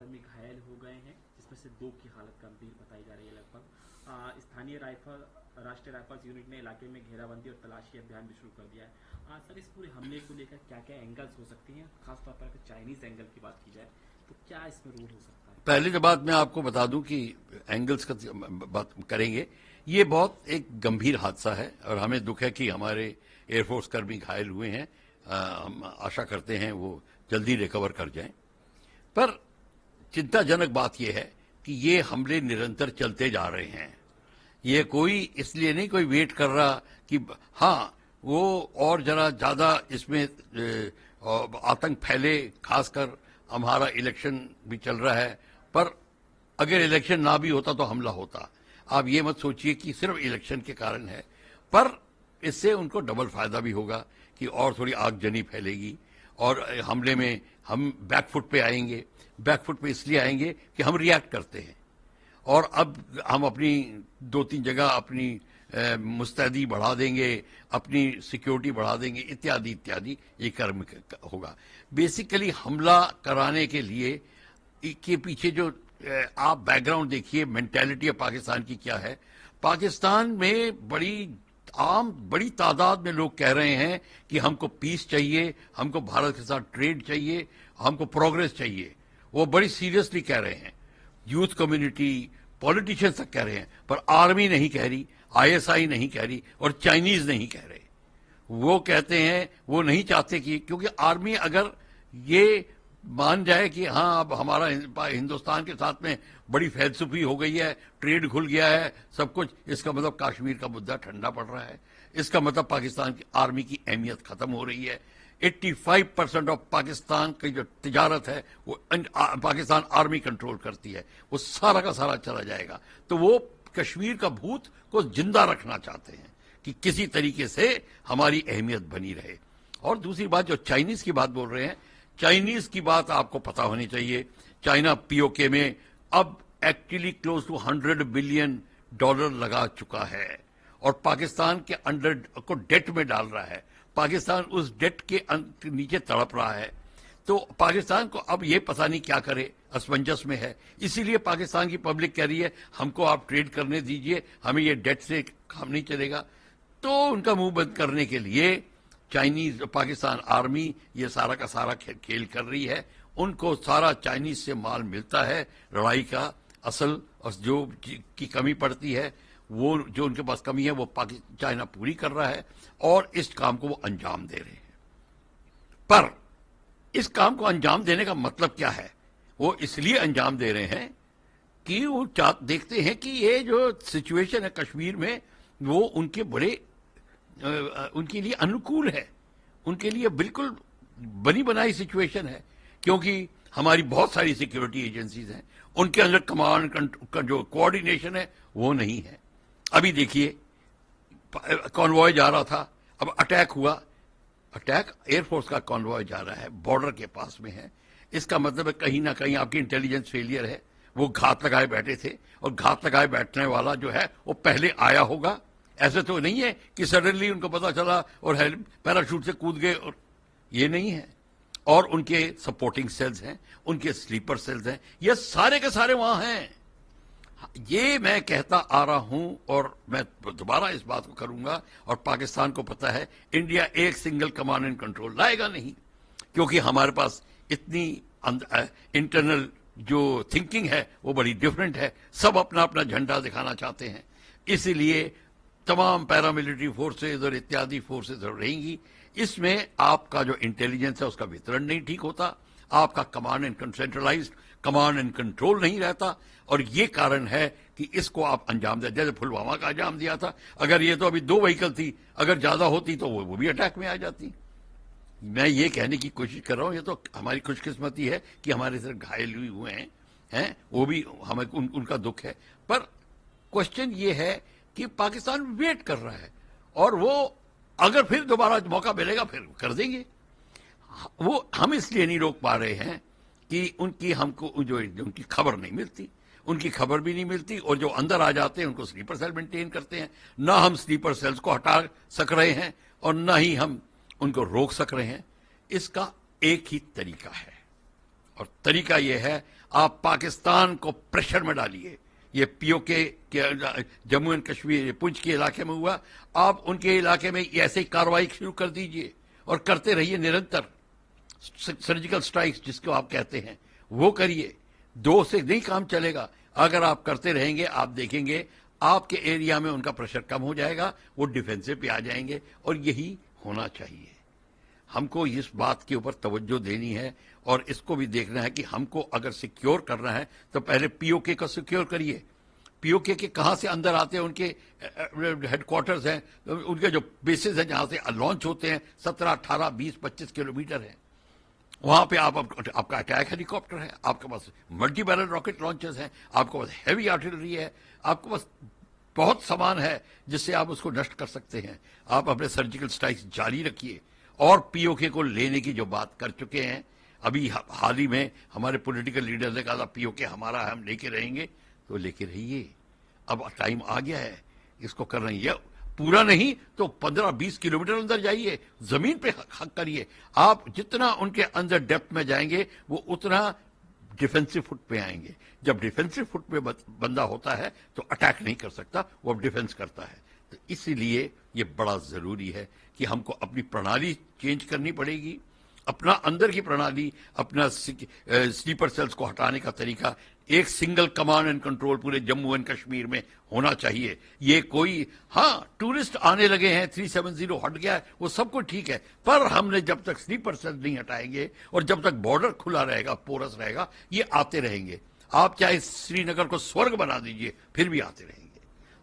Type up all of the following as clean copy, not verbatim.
कर्मी घायल हो गए हैं, जिसमें से 2 की हालत गंभीर बताई जा रही है। लगभग स्थानीय राष्ट्रीय राइफल्स यूनिट ने इलाके में घेराबंदी और तलाशी अभियान भी शुरू कर दिया है। सर, इस पूरे हमले को लेकर क्या क्या एंगल्स हो सकती हैं, खासतौर पर अगर चाइनीज एंगल की बात की जाए तो क्या इसमें रोल हो सकता है? पहले तो बात मैं आपको बता दूं कि एंगल्स का बात करेंगे, ये बहुत एक गंभीर हादसा है और हमें दुख है कि हमारे एयरफोर्स कर्मी घायल हुए हैं। हम आशा करते हैं वो जल्दी रिकवर कर जाएं। पर चिंताजनक बात यह है कि ये हमले निरंतर चलते जा रहे हैं। ये कोई इसलिए नहीं कोई वेट कर रहा कि हाँ वो और जरा ज्यादा इसमें आतंक फैले, खासकर हमारा इलेक्शन भी चल रहा है। पर अगर इलेक्शन ना भी होता तो हमला होता। आप ये मत सोचिए कि सिर्फ इलेक्शन के कारण है, पर इससे उनको डबल फायदा भी होगा कि और थोड़ी आगजनी फैलेगी और हमले में हम बैकफुट पे आएंगे। बैकफुट पे इसलिए आएंगे कि हम रिएक्ट करते हैं और अब हम अपनी 2-3 जगह अपनी मुस्तैदी बढ़ा देंगे, अपनी सिक्योरिटी बढ़ा देंगे, इत्यादि इत्यादि ये कर्म होगा। बेसिकली हमला कराने के लिए के पीछे जो आप बैकग्राउंड देखिए, मेंटालिटी ऑफ पाकिस्तान की क्या है। पाकिस्तान में बड़ी तादाद में लोग कह रहे हैं कि हमको पीस चाहिए, हमको भारत के साथ ट्रेड चाहिए, हमको प्रोग्रेस चाहिए। वो बड़ी सीरियसली कह रहे हैं। यूथ कम्युनिटी, पॉलिटिशियंस तक कह रहे हैं, पर आर्मी नहीं कह रही, आईएसआई नहीं कह रही और चाइनीज नहीं कह रहे। वो कहते हैं वो नहीं चाहते कि, क्योंकि आर्मी अगर ये मान जाए कि हाँ अब हमारा हिंदुस्तान के साथ में बड़ी फैलसूफी हो गई है, ट्रेड खुल गया है, सब कुछ, इसका मतलब कश्मीर का मुद्दा ठंडा पड़ रहा है। इसका मतलब पाकिस्तान की आर्मी की अहमियत खत्म हो रही है। 85% ऑफ पाकिस्तान की जो तिजारत है वो पाकिस्तान आर्मी कंट्रोल करती है, वो सारा का सारा चला जाएगा। तो वो कश्मीर का भूत को जिंदा रखना चाहते हैं कि किसी तरीके से हमारी अहमियत बनी रहे। और दूसरी बात, जो चाइनीज की बात बोल रहे हैं, चाइनीज की बात आपको पता होनी चाहिए। चाइना पीओके में अब एक्चुअली क्लोज टू $100 बिलियन लगा चुका है और पाकिस्तान के अंडर को डेट में डाल रहा है। पाकिस्तान उस डेट के नीचे तड़प रहा है। तो पाकिस्तान को अब ये पता नहीं क्या करे, असमंजस में है। इसीलिए पाकिस्तान की पब्लिक कह रही है हमको आप ट्रेड करने दीजिए, हमें ये डेट से काम नहीं चलेगा। तो उनका मुंह बंद करने के लिए चाइनीज पाकिस्तान आर्मी ये सारा का सारा खेल कर रही है। उनको सारा चाइनीज से माल मिलता है लड़ाई का असल, और जो की कमी पड़ती है, वो जो उनके पास कमी है वो चाइना पूरी कर रहा है और इस काम को वो अंजाम दे रहे हैं। पर इस काम को अंजाम देने का मतलब क्या है? वो इसलिए अंजाम दे रहे हैं कि वो देखते हैं कि ये जो सिचुएशन है कश्मीर में, वो उनके उनके लिए अनुकूल है, उनके लिए बिल्कुल बनी बनाई सिचुएशन है। क्योंकि हमारी बहुत सारी सिक्योरिटी एजेंसीज हैं, उनके अंदर कमांड का जो कोऑर्डिनेशन है वो नहीं है। अभी देखिए कॉन्वॉय जा रहा था, अब अटैक हुआ। अटैक एयरफोर्स का कॉन्वॉय जा रहा है, बॉर्डर के पास में है। इसका मतलब है कहीं ना कहीं आपकी इंटेलिजेंस फेलियर है। वो घात लगाए बैठे थे और घात लगाए बैठने वाला जो है वो पहले आया होगा। ऐसे तो नहीं है कि सडनली उनको पता चला और पैराशूट से कूद गए, और ये नहीं है। और उनके सपोर्टिंग सेल्स हैं, उनके स्लीपर सेल्स हैं, ये सारे के सारे वहां हैं। ये मैं कहता आ रहा हूं और मैं दोबारा इस बात को करूंगा। और पाकिस्तान को पता है इंडिया एक सिंगल कमांड एंड कंट्रोल लाएगा नहीं, क्योंकि हमारे पास इतनी इंटरनल जो थिंकिंग है वो बड़ी डिफरेंट है। सब अपना अपना झंडा दिखाना चाहते हैं। इसीलिए तमाम पैरामिलिट्री फोर्सेज और इत्यादि फोर्सेज रहेंगी। इसमें आपका जो इंटेलिजेंस है उसका वितरण नहीं ठीक होता, आपका command and centralised command and control नहीं रहता। और ये कारण है कि इसको आप अंजाम दे, जैसे पुलवामा का अंजाम दिया था। अगर ये तो अभी 2 व्हीकल थी, अगर ज्यादा होती तो वो भी अटैक में आ जाती। मैं ये कहने की कोशिश कर रहा हूं, ये तो हमारी खुशकिस्मती है कि हमारे सिर्फ घायल हुए हैं, वो भी हमें उनका दुख है। पर क्वेश्चन ये है कि पाकिस्तान वेट कर रहा है और वो अगर फिर दोबारा मौका मिलेगा फिर कर देंगे। वो हम इसलिए नहीं रोक पा रहे हैं कि हमको जो उनकी खबर नहीं मिलती, उनकी खबर भी नहीं मिलती, और जो अंदर आ जाते हैं उनको स्लीपर सेल मेंटेन करते हैं। ना हम स्लीपर सेल्स को हटा सक रहे हैं और ना ही हम उनको रोक सक रहे हैं। इसका एक ही तरीका है और तरीका यह है, आप पाकिस्तान को प्रेशर में डालिए। ये पीओके के जम्मू एंड कश्मीर पुंछ के इलाके में हुआ, आप उनके इलाके में ऐसे ही कार्रवाई शुरू कर दीजिए और करते रहिए निरंतर। सर्जिकल स्ट्राइक्स जिसको आप कहते हैं वो करिए। दो से नहीं काम चलेगा। अगर आप करते रहेंगे, आप देखेंगे आपके एरिया में उनका प्रेशर कम हो जाएगा, वो डिफेंसिव पे आ जाएंगे, और यही होना चाहिए। हमको इस बात के ऊपर तवज्जो देनी है और इसको भी देखना है कि हमको अगर सिक्योर करना है तो पहले पीओके को सिक्योर करिए। पीओके के कहां से अंदर आते हैं, उनके हेडक्वार्टर्स हैं, उनके जो बेसिस हैं जहां से लॉन्च होते हैं 17, 18, 20, 25 किलोमीटर है। वहां पे आपका अटैक हेलीकॉप्टर है, आपके पास मल्टी बैरल रॉकेट लॉन्चर्स हैं, आपके पास हैवी आर्टिलरी है, आपके पास बहुत सामान है जिससे आप उसको नष्ट कर सकते हैं। आप अपने सर्जिकल स्ट्राइक्स जारी रखिए और पीओके को लेने की जो बात कर चुके हैं, अभी हाल ही में हमारे पॉलिटिकल लीडर ने कहा था पीओके हमारा है, हम लेके रहेंगे, तो लेके रहिए। अब टाइम आ गया है इसको कर रही है। पूरा नहीं तो 15-20 किलोमीटर अंदर जाइए, जमीन पे हक करिए। आप जितना उनके अंदर डेप्थ में जाएंगे वो उतना डिफेंसिव फुट पे आएंगे। जब डिफेंसिव फुट पे बंदा होता है तो अटैक नहीं कर सकता, वो अब डिफेंस करता है। तो इसीलिए ये बड़ा जरूरी है कि हमको अपनी प्रणाली चेंज करनी पड़ेगी, अपना अंदर की प्रणाली, अपना स्लीपर सेल्स को हटाने का तरीका एक सिंगल कमांड एंड कंट्रोल पूरे जम्मू एंड कश्मीर में होना चाहिए। ये कोई, हाँ टूरिस्ट आने लगे हैं, 370 हट गया है, वो सब कुछ ठीक है, पर हमने जब तक स्लीपर सेल नहीं हटाएंगे और जब तक बॉर्डर खुला रहेगा, पोरस रहेगा, ये आते रहेंगे। आप चाहे श्रीनगर को स्वर्ग बना दीजिए, फिर भी आते रहेंगे।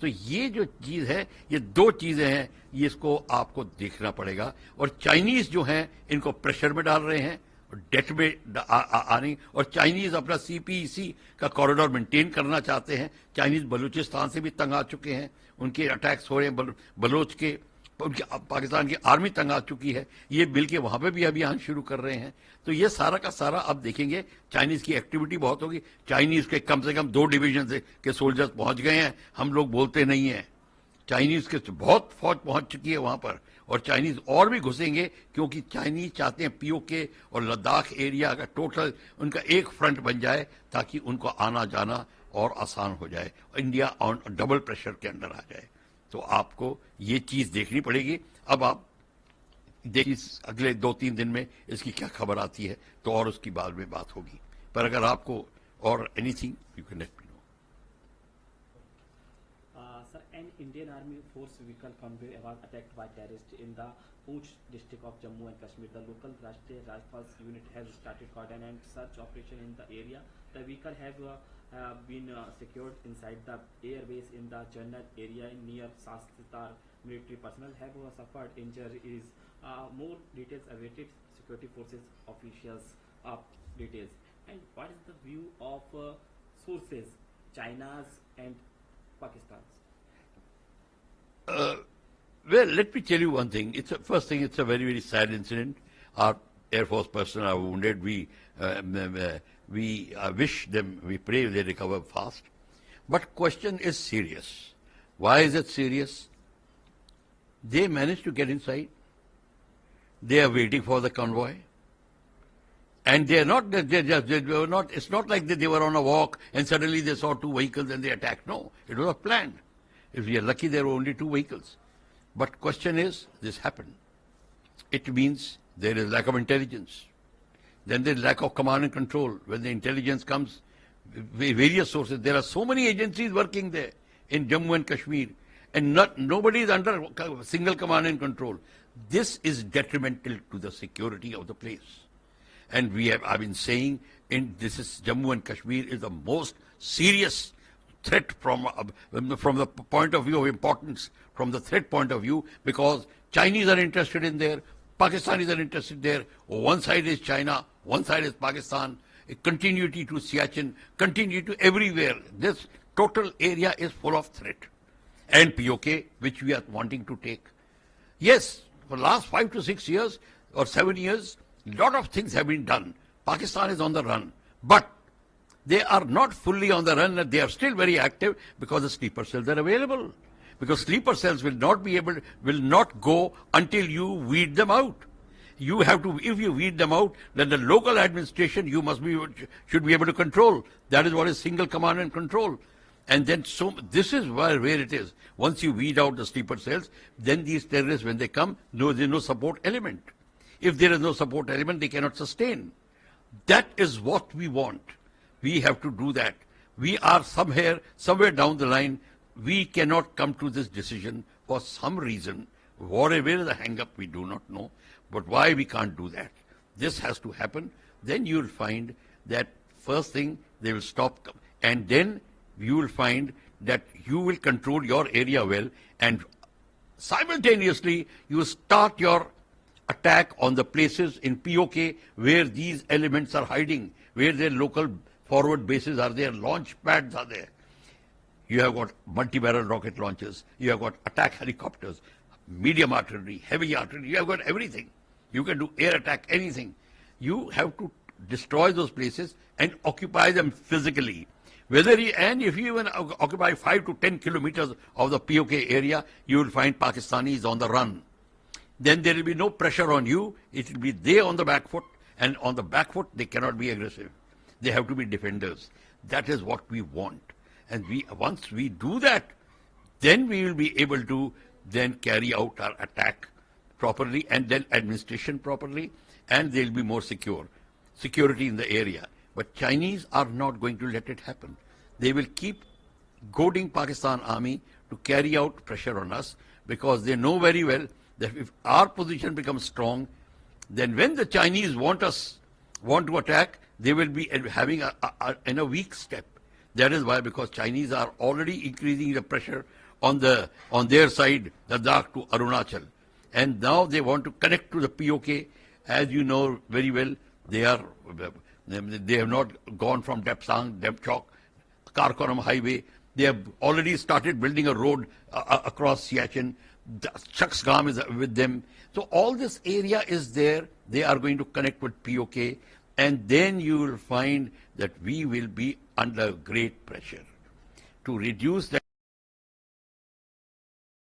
तो ये जो चीज है, ये दो चीजें हैं, ये इसको आपको देखना पड़ेगा। और चाइनीज जो हैं इनको प्रेशर में डाल रहे हैं, डेट में आने, और चाइनीज अपना सीपीईसी का कॉरिडोर मेंटेन करना चाहते हैं। चाइनीज बलूचिस्तान से भी तंग आ चुके हैं, उनके अटैक्स हो रहे हैं, बलोच के, उनके पाकिस्तान की आर्मी तंग आ चुकी है, ये मिल के वहां पे भी अभियान शुरू कर रहे हैं। तो ये सारा का सारा अब देखेंगे, चाइनीज की एक्टिविटी बहुत होगी। चाइनीज के कम से कम 2 डिवीजन के सोल्जर्स पहुंच गए हैं, हम लोग बोलते नहीं है। चाइनीज के बहुत फौज पहुंच चुकी है वहां पर, और चाइनीज और भी घुसेंगे, क्योंकि चाइनीज चाहते हैं पीओके और लद्दाख एरिया का टोटल उनका एक फ्रंट बन जाए, ताकि उनको आना जाना और आसान हो जाए, इंडिया ऑन डबल प्रेशर के अंडर आ जाए। तो आपको ये चीज देखनी पड़ेगी। अब आप देखिए अगले 2-3 दिन में इसकी क्या खबर आती है, तो और उसकी बाद में बात होगी। पर अगर आपको और anything you can let me know. Sir, an Indian Army force vehicle convoy was attacked by terrorists in the Poonch district of Jammu and Kashmir. The local Rashtriya Rifles unit has started coordinated search operation in the area. The vehicle have been secured inside the airbase in the Jannat area near Sastar. Military personnel have suffered injuries. More details awaited security forces officials details. And what is the view of sources, China's and Pakistan's? Well, let me tell you one thing. First thing, it's a very, very sad incident. Our Air Force personnel are wounded. We wish them, we pray they recover fast. But question is serious. Why is it serious? They managed to get inside. They are waiting for the convoy. And they are not, they were not, it's not like they were on a walk and suddenly they saw 2 vehicles and they attacked. No, it was planned. If we are lucky, there were only 2 vehicles. But question is, this happened. It means there is lack of intelligence. Then there is lack of command and control. When the intelligence comes, various sources, there are so many agencies working there in Jammu and Kashmir, and nobody is under single command and control. This is detrimental to the security of the place. And I've been saying, this is Jammu and Kashmir is the most serious threat from the point of view of importance, from the threat point of view, because Chinese are interested in there, Pakistanis are interested there. One side is China, one side is Pakistan. A continuity to Siachen, continuity to everywhere. This total area is full of threat. And POK, which we are wanting to take. Yes, for the last 5 to 6 years or 7 years, a lot of things have been done. Pakistan is on the run. But they are not fully on the run, and they are still very active because the sleeper cells are available. Because sleeper cells will not go until you weed them out. You have to, if you weed them out, then the local administration should be able to control. That is what is single command and control. And then this is where it is. Once you weed out the sleeper cells, then these terrorists, when they come, there's no support element. If there is no support element, they cannot sustain. That is what we want. We have to do that. We are somewhere down the line, we cannot come to this decision for some reason. Whatever is the hang-up, we do not know. But why we can't do that? This has to happen. Then you'll find that first thing, they will stop. And then you will find that you will control your area well. And simultaneously, you start your attack on the places in POK where these elements are hiding, where their local forward bases are there, launch pads are there. You have got multi-barrel rocket launchers. You have got attack helicopters, medium artillery, heavy artillery. You have got everything. You can do air attack, anything. You have to destroy those places and occupy them physically. And if you even occupy 5 to 10 kilometers of the POK area, you will find Pakistanis on the run. Then there will be no pressure on you. It will be they on the back foot, and on the back foot they cannot be aggressive. They have to be defenders. That is what we want. And once we do that, then we will be able to then carry out our attack properly, and then administration properly, and they'll be more security in the area. But Chinese are not going to let it happen. They will keep goading Pakistan army to carry out pressure on us, because they know very well that if our position becomes strong, then when the Chinese want to attack, they will be having a weak step. That is why, because Chinese are already increasing the pressure on their side, Ladakh to Arunachal. And now they want to connect to the POK. As you know very well, they have not gone from Depsang, Depchok, Karakoram highway. They have already started building a road across Siachen. Chaksgam is with them. So all this area is there. They are going to connect with POK. And then you will find that we will be under great pressure to reduce that.